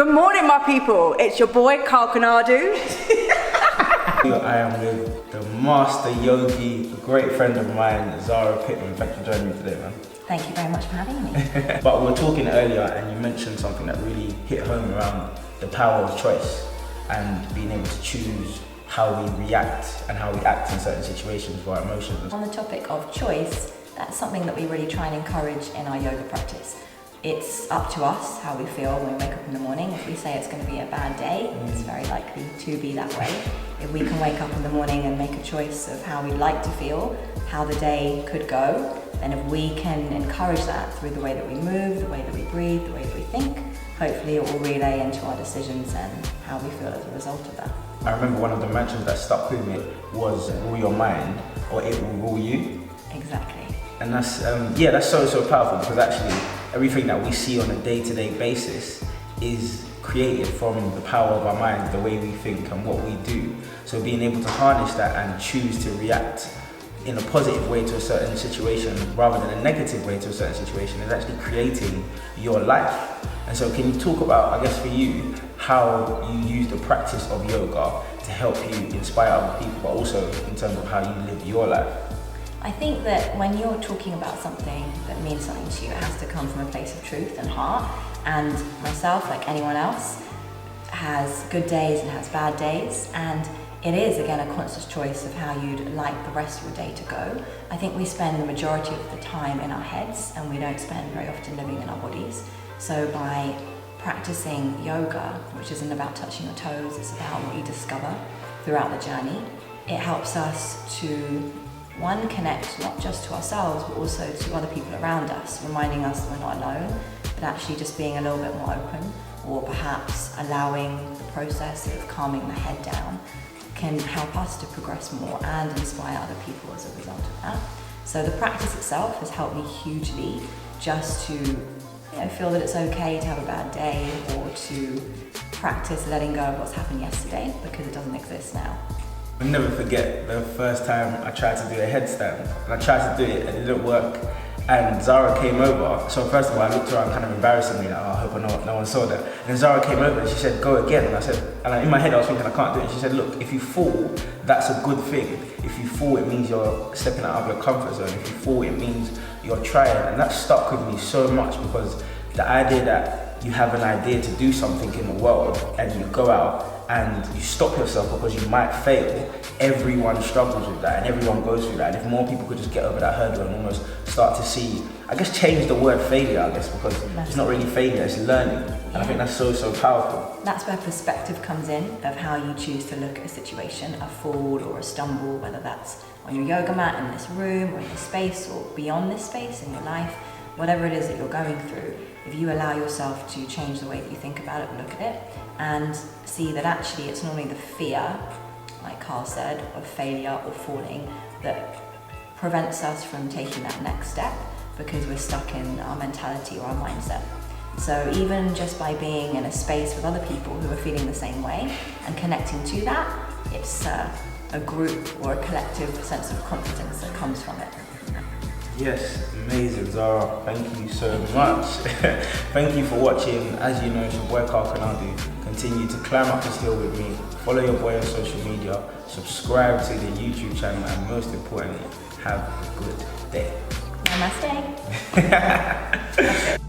Good morning, my people. It's your boy, konadu. I am with the master yogi, a great friend of mine, Zara Pittman. Thanks for joining me today, man. Thank you very much for having me. But we were talking earlier and you mentioned something that really hit home around the power of choice and being able to choose how we react and how we act in certain situations with our emotions. On the topic of choice, that's something that we really try and encourage in our yoga practice. It's up to us how we feel when we wake up in the morning. If we say it's going to be a bad day, it's very likely to be that way. If we can wake up in the morning and make a choice of how we'd like to feel, how the day could go, then if we can encourage that through the way that we move, the way that we breathe, the way that we think, hopefully it will relay into our decisions and how we feel as a result of that. I remember one of the mantras that stuck with me was rule your mind or it will rule you. Exactly. And that's, that's so powerful because actually everything that we see on a day-to-day basis is created from the power of our mind, the way we think and what we do. So being able to harness that and choose to react in a positive way to a certain situation rather than a negative way to a certain situation is actually creating your life. And so can you talk about, I guess for you, how you use the practice of yoga to help you inspire other people, but also in terms of how you live your life? I think that when you're talking about something that means something to you, it has to come from a place of truth and heart. And myself, like anyone else, has good days and has bad days. And it is, again, a conscious choice of how you'd like the rest of your day to go. I think we spend the majority of the time in our heads and we don't spend very often living in our bodies. So by practicing yoga, which isn't about touching your toes, it's about what you discover throughout the journey, it helps us to connect not just to ourselves but also to other people around us, reminding us that we're not alone, but actually just being a little bit more open, or perhaps allowing the process of calming the head down can help us to progress more and inspire other people as a result of that. So the practice itself has helped me hugely just to feel that it's okay to have a bad day, or to practice letting go of what's happened yesterday because it doesn't exist now. I'll never forget the first time I tried to do a headstand. And I tried to do it and it didn't work. And Zara came over. So first of all, I looked around kind of embarrassingly, like, oh, I hope no one saw that. And then Zara came over and she said, go again. And I said, in my head I was thinking, I can't do it. And she said, look, if you fall, that's a good thing. If you fall, it means you're stepping out of your comfort zone. If you fall, it means you're trying. And that stuck with me so much because the idea that you have an idea to do something in the world and you go out and you stop yourself because you might fail, everyone struggles with that and everyone goes through that. And if more people could just get over that hurdle and almost start to see, I guess change the word failure, I guess, because it's not really failure, it's learning. And I think that's so powerful. That's where perspective comes in, of how you choose to look at a situation, a fall or a stumble, whether that's on your yoga mat in this room or in this space or beyond this space in your life, whatever it is that you're going through. If you allow yourself to change the way that you think about it, look at it, and see that actually it's normally the fear, like Carl said, of failure or falling that prevents us from taking that next step because we're stuck in our mentality or our mindset. So even just by being in a space with other people who are feeling the same way and connecting to that, it's a group or a collective sense of confidence that comes from it. Yes, amazing, Zara. Thank you so much. Thank you for watching. As you know, it's your boy konadu. Continue to climb up this hill with me. Follow your boy on social media. Subscribe to the YouTube channel, and most importantly, have a good day. Namaste.